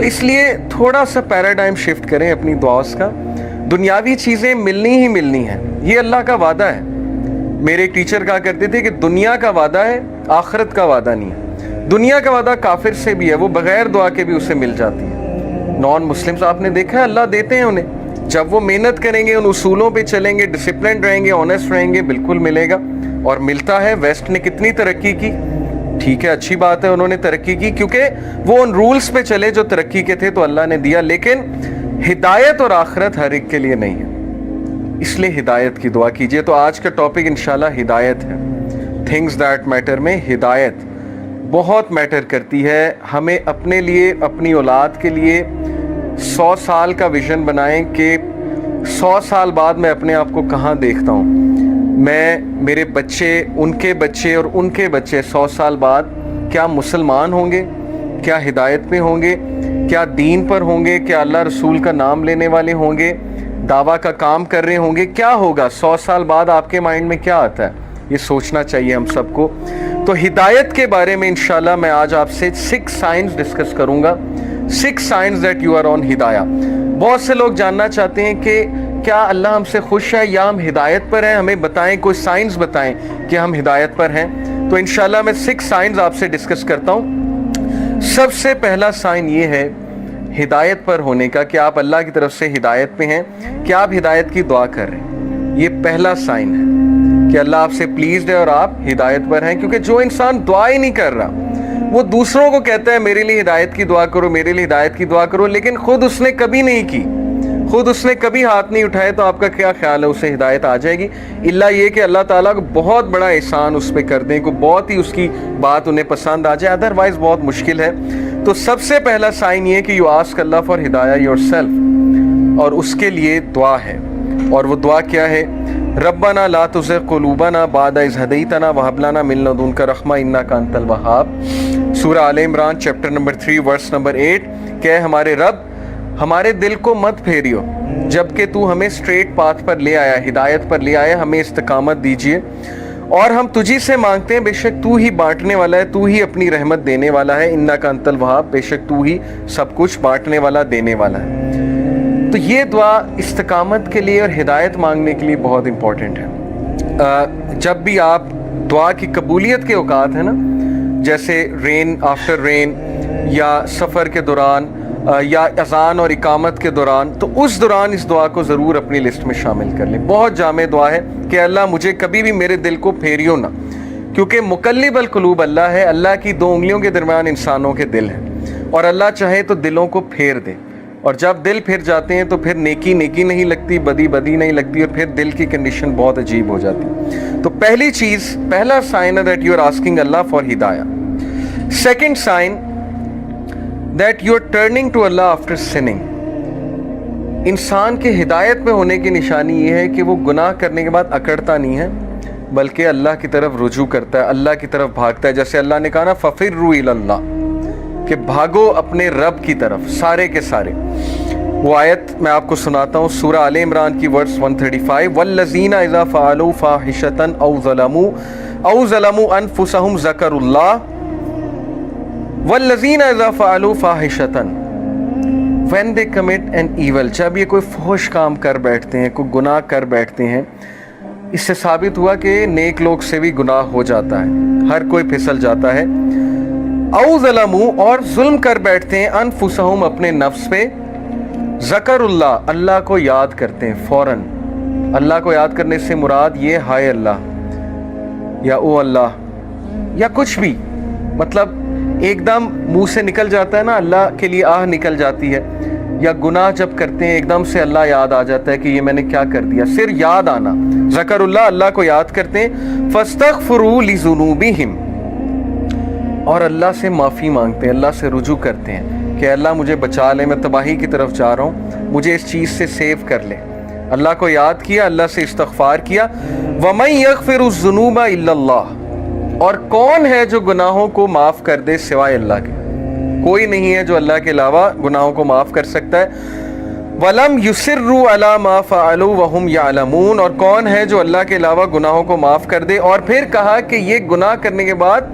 اس لیے تھوڑا سا پیراڈائم شفٹ کریں اپنی دعاؤں کا. دنیاوی چیزیں ملنی ہی ملنی ہیں, یہ اللہ کا وعدہ ہے. میرے ایک ٹیچر کہا کرتے تھے کہ دنیا کا وعدہ ہے, آخرت کا وعدہ نہیں ہے. دنیا کا وعدہ کافر سے بھی ہے, وہ بغیر دعا کے بھی اسے مل جاتی ہے. نان مسلمز آپ نے دیکھا ہے اللہ دیتے ہیں انہیں, جب وہ محنت کریں گے, ان اصولوں پہ چلیں گے, ڈسپلن رہیں گے, آنیسٹ رہیں گے, بالکل ملے گا. اور ملتا ہے. ویسٹ نے کتنی ترقی کی, ٹھیک ہے اچھی بات ہے انہوں نے ترقی کی, کیونکہ وہ ان رولز پہ چلے جو ترقی کے تھے تو اللہ نے دیا. لیکن ہدایت اور آخرت ہر ایک کے لیے نہیں ہے, اس لیے ہدایت کی دعا کیجئے. تو آج کا ٹاپک انشاءاللہ ہدایت ہے. تھنگز دیٹ میٹر میں ہدایت بہت میٹر کرتی ہے. ہمیں اپنے لیے, اپنی اولاد کے لیے 100 سال کا ویژن بنائیں کہ 100 سال بعد میں اپنے آپ کو کہاں دیکھتا ہوں. میں, میرے بچے, ان کے بچے اور ان کے بچے 100 سال بعد کیا مسلمان ہوں گے, کیا ہدایت پہ ہوں گے, کیا دین پر ہوں گے, کیا اللہ رسول کا نام لینے والے ہوں گے, دعویٰ کا کام کر رہے ہوں گے, کیا ہوگا 100 سال بعد آپ کے مائنڈ میں کیا آتا ہے, یہ سوچنا چاہیے ہم سب کو. تو ہدایت کے بارے میں انشاءاللہ میں آج آپ سے 6 سائنز ڈسکس کروں گا. 6 signs that you are on ہدایہ. بہت سے لوگ جاننا چاہتے ہیں کہ کیا اللہ ہم سے خوش ہے یا ہم ہدایت پر ہیں, ہمیں بتائیں, کوئی سائنز بتائیں کہ ہم ہدایت پر ہیں. تو انشاءاللہ میں 6 سائنز آپ سے ڈسکس کرتا ہوں. سب سے پہلا سائن یہ ہے ہدایت پر ہونے کا کہ آپ اللہ کی طرف سے ہدایت پہ ہیں, کہ آپ ہدایت کی دعا کر رہے ہیں. یہ پہلا سائن ہے کہ اللہ آپ سے پلیزڈ ہے اور آپ ہدایت پر ہیں. کیونکہ جو انسان دعا ہی نہیں کر رہا, وہ دوسروں کو کہتا ہے میرے لیے ہدایت کی دعا کرو, میرے لیے ہدایت کی دعا کرو, لیکن خود اس نے کبھی نہیں کی, خود اس نے کبھی ہاتھ نہیں اٹھائے, تو آپ کا کیا خیال ہے اسے ہدایت آ جائے گی؟ اللہ یہ کہ اللہ تعالیٰ کو بہت بڑا احسان اس پہ کر دیں, کو بہت ہی اس کی بات انہیں پسند آ جائے, ادروائز بہت مشکل ہے. تو سب سے پہلا سائن یہ کہ یو آسک اللہ فار ہدایہ یور سیلف, اور اس کے لیے دعا ہے. اور وہ دعا کیا ہے؟ ربنا لا تزغ قلوبنا بعد اذ ہدیتنا وہب لنا من لدنک رحمہ انک انت الوہاب. سورہ Al Imran chapter number 3 verse number 8. کہ ہمارے رب ہمارے دل کو مت پھیریو جبکہ تو ہمیں اسٹریٹ پاتھ پر لے آیا, ہدایت پر لے آیا, ہمیں استقامت دیجیے. اور ہم تجھی سے مانگتے ہیں, بے شک تو ہی بانٹنے والا ہے, تو ہی اپنی رحمت دینے والا ہے. انک انت الوہاب, بے شک تو ہی سب کچھ بانٹنے والا, دینے والا ہے. تو یہ دعا استقامت کے لیے اور ہدایت مانگنے کے لیے بہت امپورٹنٹ ہے. جب بھی آپ دعا کی قبولیت کے اوقات ہیں نا, جیسے رین آفٹر رین, یا سفر کے دوران, یا اذان اور اقامت کے دوران, تو اس دوران اس دعا کو ضرور اپنی لسٹ میں شامل کر لیں. بہت جامع دعا ہے کہ اللہ مجھے کبھی بھی میرے دل کو پھیریو نہ, کیونکہ مقلب القلوب اللہ ہے. اللہ کی 2 انگلیوں کے درمیان انسانوں کے دل ہیں, اور اللہ چاہے تو دلوں کو پھیر دے. اور جب دل پھر جاتے ہیں تو پھر نیکی نیکی نہیں لگتی, بدی بدی نہیں لگتی, اور پھر دل کی کنڈیشن بہت عجیب ہو جاتی. تو پہلی چیز, پہلا سائن ہے that you are asking Allah for ہدایہ. Second sign that you are turning to Allah after sinning. انسان کے ہدایت میں ہونے کی نشانی یہ ہے کہ وہ گناہ کرنے کے بعد اکڑتا نہیں ہے, بلکہ اللہ کی طرف رجوع کرتا ہے, اللہ کی طرف بھاگتا ہے. جیسے اللہ نے کہا نا فَفِرُّوا إِلَى اللَّهِ, کہ بھاگو اپنے رب کی طرف سارے کے سارے. وہ آیت میں آپ کو سناتا ہوں, سورہ آل عمران کی ورس 135. وَالَّذِينَ إِذَا فَعَلُوا فَاحِشَةً أَوْ ظَلَمُوا أَنفُسَهُمْ ذَكَرُوا اللَّهَ وَالَّذِينَ إِذَا فَعَلُوا فَاحِشَةً when they commit an evil. جب یہ کوئی فحش کام کر بیٹھتے ہیں, کوئی گناہ کر بیٹھتے ہیں, اس سے ثابت ہوا کہ نیک لوگ سے بھی گناہ ہو جاتا ہے, ہر کوئی پھسل جاتا ہے. او ظلموا, اور ظلم کر بیٹھتے ہیں, انفسہم, اپنے نفس پہ, ذکر اللہ, اللہ کو یاد کرتے ہیں فوراً. اللہ کو یاد کرنے سے مراد یہ ہائے اللہ, یا او اللہ, یا کچھ بھی, مطلب ایک دم منہ سے نکل جاتا ہے نا, اللہ کے لیے آہ نکل جاتی ہے. یا گناہ جب کرتے ہیں ایک دم سے اللہ یاد آ جاتا ہے کہ یہ میں نے کیا کر دیا, صرف یاد آنا, ذکر اللہ, اللہ کو یاد کرتے ہیں. فاستغفروا لذنوبہم, اور اللہ سے معافی مانگتے ہیں, اللہ سے رجوع کرتے ہیں کہ اللہ مجھے بچا لے, میں تباہی کی طرف جا رہا ہوں, مجھے اس چیز سے سیو کر لے. اللہ کو یاد کیا, اللہ سے استغفار کیا. وَمَن يَغْفِرُ الذُّنُوبَ إِلَّا اللَّهُ, اور کون ہے جو گناہوں کو معاف کر دے سوائے اللہ کے؟ کوئی نہیں ہے جو اللہ کے علاوہ گناہوں کو معاف کر سکتا ہے. وَلَمْ يُصِرُّوا عَلَى مَا فَعَلُوا وَهُمْ يَعْلَمُونَ, اور کون ہے جو اللہ کے علاوہ گناہوں کو معاف کر دے, اور پھر کہا کہ یہ گناہ کرنے کے بعد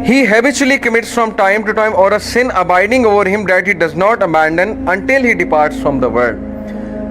he habitually commits from time to time, or a sin abiding over him that he does not abandon until he departs from the world।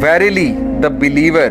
Verily the believer,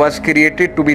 was created to be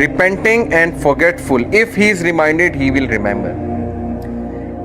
Repenting and forgetful, if he is reminded he will remember।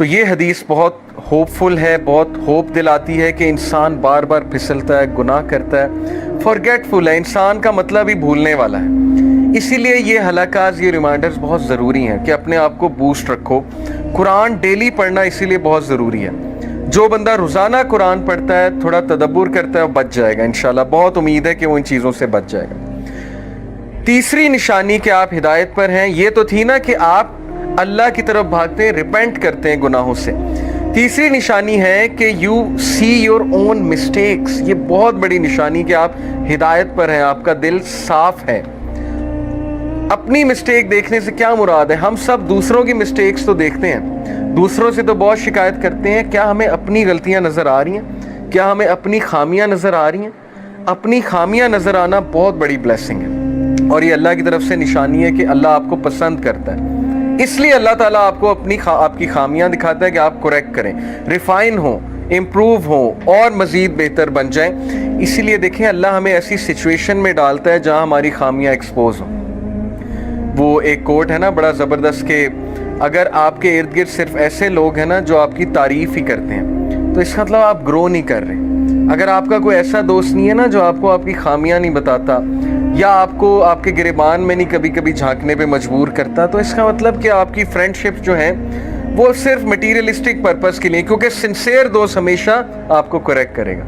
تو یہ حدیث بہت ہوپفل ہے, بہت hope دلاتی ہے کہ انسان بار بار پھسلتا ہے, گناہ کرتا ہے, فارگیٹفل ہے, انسان کا مطلب ہی بھولنے والا ہے. اسی لیے یہ حلقات, یہ ریمائنڈرز بہت ضروری ہیں کہ اپنے آپ کو بوسٹ رکھو. قرآن ڈیلی پڑھنا اسی لیے بہت ضروری ہے. جو بندہ روزانہ قرآن پڑھتا ہے, تھوڑا تدبر کرتا ہے, وہ بچ جائے گا انشاءاللہ. بہت امید ہے کہ وہ ان چیزوں سے بچ جائے گا. تیسری نشانی کہ آپ ہدایت پر ہیں, یہ تو تھی نا کہ آپ اللہ کی طرف بھاگتے ہیں, ریپینٹ کرتے ہیں گناہوں سے. تیسری نشانی ہے کہ you see your own mistakes. یہ بہت بڑی نشانی کہ آپ ہدایت پر ہیں, آپ کا دل صاف ہے. اپنی مسٹیک دیکھنے سے کیا مراد ہے؟ ہم سب دوسروں کی مسٹیکس تو دیکھتے ہیں, دوسروں سے تو بہت شکایت کرتے ہیں. کیا ہمیں اپنی غلطیاں نظر آ رہی ہیں؟ کیا ہمیں اپنی خامیاں نظر آ رہی ہیں؟ اپنی خامیاں نظر آنا بہت بڑی بلیسنگ ہے, اور یہ اللہ کی طرف سے نشانی ہے کہ اللہ آپ کو پسند کرتا ہے. اس لیے اللہ تعالیٰ آپ کو آپ کی خامیاں دکھاتا ہے کہ آپ کریکٹ کریں, ریفائن ہوں, امپروو ہوں, اور مزید بہتر بن جائیں. اسی لیے دیکھیں اللہ ہمیں ایسی سچویشن میں ڈالتا ہے جہاں ہماری خامیاں ایکسپوز ہوں. وہ ایک کوٹ ہے نا بڑا زبردست کہ اگر آپ کے ارد گرد صرف ایسے لوگ ہیں نا جو آپ کی تعریف ہی کرتے ہیں, تو اس کا مطلب آپ گرو نہیں کر رہے. اگر آپ کا کوئی ایسا دوست نہیں ہے نا جو آپ کو آپ کی خامیاں نہیں بتاتا, یا آپ کو آپ کے گریبان میں نہیں کبھی کبھی جھانکنے پہ مجبور کرتا, تو اس کا مطلب کہ آپ کی فرینڈ شپ جو ہیں وہ صرف مٹیریلسٹک پرپس کے لیے, کیونکہ سنسیئر دوست ہمیشہ آپ کو کریکٹ کرے گا.